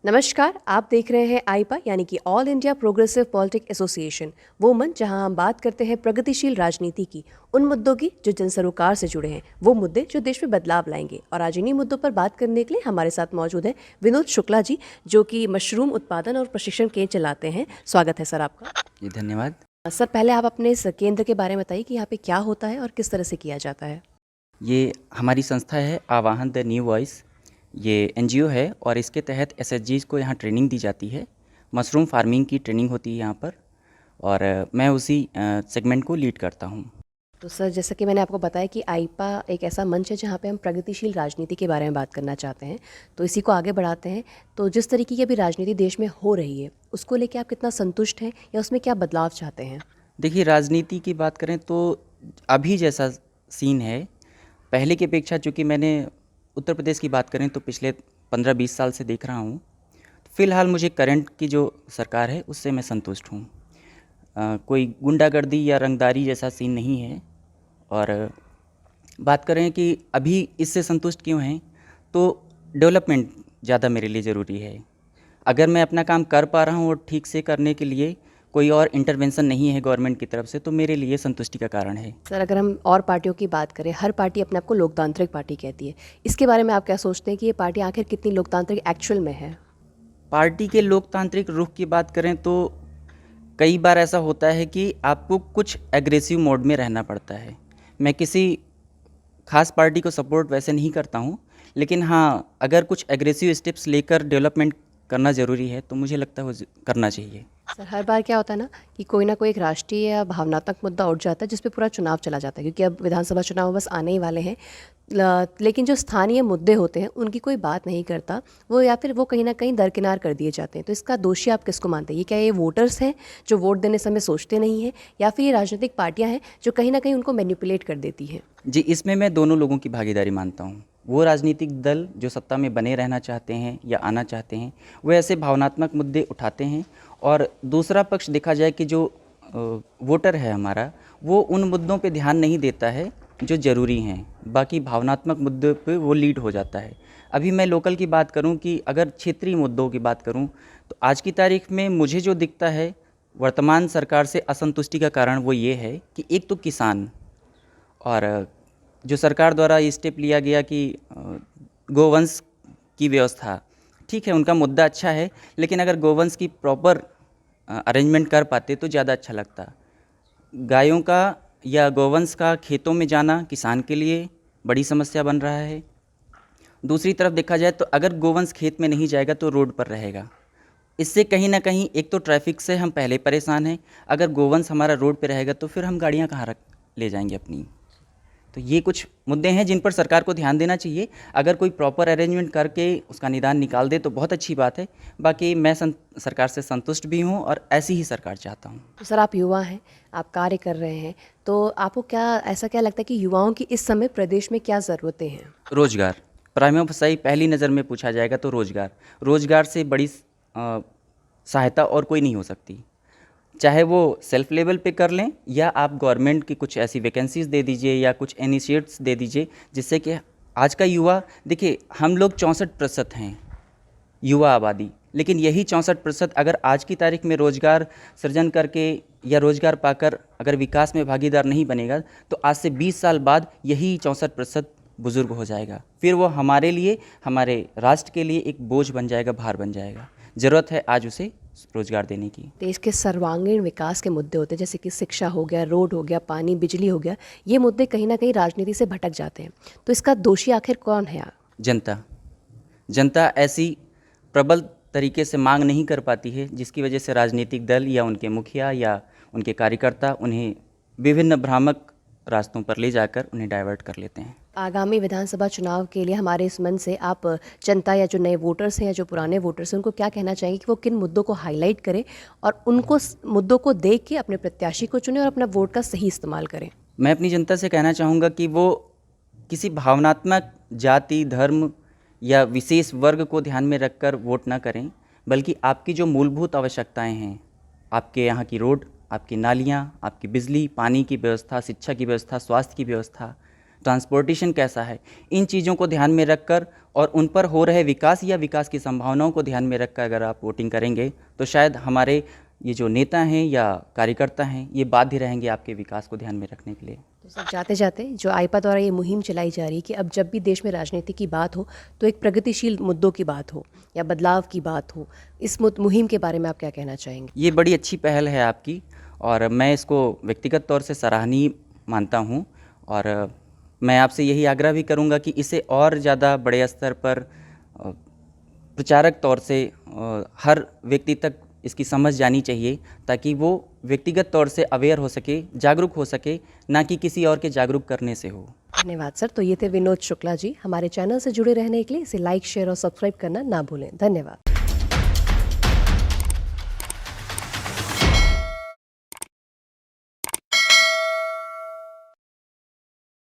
नमस्कार, आप देख रहे हैं आईपा यानी कि all India progressive politic association, वो मंच जहां हम बात करते हैं प्रगतिशील राजनीति की, उन मुद्दों की जो जन सरोकार से जुड़े हैं, वो मुद्दे जो देश में बदलाव लाएंगे। और आज इन्हीं मुद्दों पर बात करने के लिए हमारे साथ मौजूद हैं विनोद शुक्ला जी, जो कि मशरूम उत्पादन और प्रशिक्षण केंद्र चलाते हैं। स्वागत है सर आपका। जी धन्यवाद। सर, पहले आप अपने इस केंद्र के बारे में बताइए कि यहाँ पे क्या होता है और किस तरह से किया जाता है। ये हमारी संस्था है आवाहन द न्यू वॉइस। ये एनजीओ है और इसके तहत एसएचजीज़ को यहाँ ट्रेनिंग दी जाती है। मशरूम फार्मिंग की ट्रेनिंग होती है यहाँ पर और मैं उसी सेगमेंट को लीड करता हूँ। तो सर, जैसा कि मैंने आपको बताया कि आईपा एक ऐसा मंच है जहाँ पे हम प्रगतिशील राजनीति के बारे में बात करना चाहते हैं, तो इसी को आगे बढ़ाते हैं। तो जिस तरीके की अभी राजनीति देश में हो रही है, उसको लेके आप कितना संतुष्ट हैं या उसमें क्या बदलाव चाहते हैं? देखिए, राजनीति की बात करें तो अभी जैसा सीन है, पहले की अपेक्षा चूँकि मैंने उत्तर प्रदेश की बात करें तो पिछले 15-20 साल से देख रहा हूँ। फ़िलहाल मुझे करंट की जो सरकार है उससे मैं संतुष्ट हूँ। कोई गुंडागर्दी या रंगदारी जैसा सीन नहीं है। और बात करें कि अभी इससे संतुष्ट क्यों हैं, तो डेवलपमेंट ज़्यादा मेरे लिए ज़रूरी है। अगर मैं अपना काम कर पा रहा हूँ और ठीक से करने के लिए कोई और इंटरवेंशन नहीं है गवर्नमेंट की तरफ से, तो मेरे लिए संतुष्टि का कारण है। सर, अगर हम और पार्टियों की बात करें, हर पार्टी अपने आप को लोकतांत्रिक पार्टी कहती है। इसके बारे में आप क्या सोचते हैं कि ये पार्टी आखिर कितनी लोकतांत्रिक एक्चुअल में है? पार्टी के लोकतांत्रिक रुख की बात करें तो कई बार ऐसा होता है कि आपको कुछ एग्रेसिव मोड में रहना पड़ता है। मैं किसी खास पार्टी को सपोर्ट वैसे नहीं करता हूँ, लेकिन हाँ, अगर कुछ एग्रेसिव स्टेप्स लेकर डेवलपमेंट करना ज़रूरी है तो मुझे लगता है वो करना चाहिए। सर, हर बार क्या होता है ना कि कोई ना कोई एक राष्ट्रीय या भावनात्मक मुद्दा उठ जाता है जिस पे पूरा चुनाव चला जाता है, क्योंकि अब विधानसभा चुनाव बस आने ही वाले हैं। लेकिन जो स्थानीय मुद्दे होते हैं उनकी कोई बात नहीं करता, वो या फिर वो कहीं ना कहीं दरकिनार कर दिए जाते हैं। तो इसका दोषी आप किसको मानते हैं? ये क्या ये वोटर्स हैं जो वोट देने समय सोचते नहीं हैं, या फिर ये राजनीतिक पार्टियां हैं जो कहीं ना कहीं उनको मैनिपुलेट कर देती हैं? जी, इसमें मैं दोनों लोगों की भागीदारी मानता हूँ। वो राजनीतिक दल जो सत्ता में बने रहना चाहते हैं या आना चाहते हैं, वो ऐसे भावनात्मक मुद्दे उठाते हैं, और दूसरा पक्ष देखा जाए कि जो वोटर है हमारा, वो उन मुद्दों पे ध्यान नहीं देता है जो ज़रूरी हैं। बाकी भावनात्मक मुद्दों पे वो लीड हो जाता है। अभी मैं लोकल की बात करूं कि अगर क्षेत्रीय मुद्दों की बात करूं, तो आज की तारीख में मुझे जो दिखता है वर्तमान सरकार से असंतुष्टि का कारण वो ये है कि एक तो किसान, और जो सरकार द्वारा ये स्टेप लिया गया कि गोवंश की व्यवस्था, ठीक है, उनका मुद्दा अच्छा है, लेकिन अगर गोवंश की प्रॉपर अरेंजमेंट कर पाते तो ज़्यादा अच्छा लगता। गायों का या गोवंश का खेतों में जाना किसान के लिए बड़ी समस्या बन रहा है। दूसरी तरफ देखा जाए तो अगर गोवंश खेत में नहीं जाएगा तो रोड पर रहेगा। इससे कहीं ना कहीं एक तो ट्रैफिक से हम पहले परेशान हैं, अगर गोवंश हमारा रोड पे रहेगा तो फिर हम गाड़ियाँ कहाँ रख ले जाएंगे अपनी। तो ये कुछ मुद्दे हैं जिन पर सरकार को ध्यान देना चाहिए। अगर कोई प्रॉपर अरेंजमेंट करके उसका निदान निकाल दे तो बहुत अच्छी बात है। बाकी मैं सरकार से संतुष्ट भी हूँ और ऐसी ही सरकार चाहता हूँ। तो सर, आप युवा हैं, आप कार्य कर रहे हैं, तो आपको क्या ऐसा क्या लगता है कि युवाओं की इस समय प्रदेश में क्या ज़रूरतें हैं? रोजगार, प्राइमा फसाई पहली नज़र में पूछा जाएगा तो रोजगार। रोजगार से बड़ी सहायता और कोई नहीं हो सकती। चाहे वो सेल्फ लेवल पे कर लें या आप गवर्नमेंट की कुछ ऐसी वैकेंसीज दे दीजिए या कुछ इनिशिएट्स दे दीजिए, जिससे कि आज का युवा, देखिए हम लोग 64% हैं युवा आबादी, लेकिन यही 64% अगर आज की तारीख में रोजगार सृजन करके या रोजगार पाकर अगर विकास में भागीदार नहीं बनेगा, तो आज से 20 साल बाद यही 64% बुजुर्ग हो जाएगा। फिर वो हमारे लिए, हमारे राष्ट्र के लिए एक बोझ बन जाएगा, भार बन जाएगा। ज़रूरत है आज उसे रोजगार देने की। देश के सर्वांगीण विकास के मुद्दे होते हैं, जैसे कि शिक्षा हो गया, रोड हो गया, पानी बिजली हो गया। ये मुद्दे कहीं ना कहीं राजनीति से भटक जाते हैं, तो इसका दोषी आखिर कौन है? जनता। जनता ऐसी प्रबल तरीके से मांग नहीं कर पाती है, जिसकी वजह से राजनीतिक दल या उनके मुखिया या उनके कार्यकर्ता उन्हें विभिन्न भ्रामक रास्तों पर ले जाकर उन्हें डाइवर्ट कर लेते हैं। आगामी विधानसभा चुनाव के लिए हमारे इस मंच से आप जनता या जो नए वोटर्स हैं या जो पुराने वोटर्स हैं, उनको क्या कहना चाहेंगे कि वो किन मुद्दों को हाईलाइट करें और उनको मुद्दों को देख के अपने प्रत्याशी को चुनें और अपना वोट का सही इस्तेमाल करें? मैं अपनी जनता से कहना चाहूँगा कि वो किसी भावनात्मक जाति, धर्म या विशेष वर्ग को ध्यान में रखकर वोट ना करें, बल्कि आपकी जो मूलभूत आवश्यकताएं हैं, आपके यहाँ की रोड, आपकी नालियाँ, आपकी बिजली, पानी की व्यवस्था, शिक्षा की व्यवस्था, स्वास्थ्य की व्यवस्था, ट्रांसपोर्टेशन कैसा है, इन चीज़ों को ध्यान में रखकर और उन पर हो रहे विकास या विकास की संभावनाओं को ध्यान में रखकर अगर आप वोटिंग करेंगे तो शायद हमारे ये जो नेता हैं या कार्यकर्ता हैं ये बाध्य रहेंगे आपके विकास को ध्यान में रखने के लिए। तो सर, जाते जाते जो आईपा द्वारा ये मुहिम चलाई जा रही है कि अब जब भी देश में राजनीति की बात हो तो एक प्रगतिशील मुद्दों की बात हो या बदलाव की बात हो, इस मुहिम के बारे में आप क्या कहना चाहेंगे? ये बड़ी अच्छी पहल है आपकी और मैं इसको व्यक्तिगत तौर से सराहनीय मानता हूँ और मैं आपसे यही आग्रह भी करूँगा कि इसे और ज़्यादा बड़े स्तर पर प्रचारक तौर से हर व्यक्ति तक इसकी समझ जानी चाहिए ताकि वो व्यक्तिगत तौर से अवेयर हो सके, जागरूक हो सके, ना कि किसी और के जागरूक करने से हो। धन्यवाद सर। तो ये थे विनोद शुक्ला जी। हमारे चैनल से जुड़े रहने के लिए इसे लाइक, शेयर और सब्सक्राइब करना ना भूलें। धन्यवाद।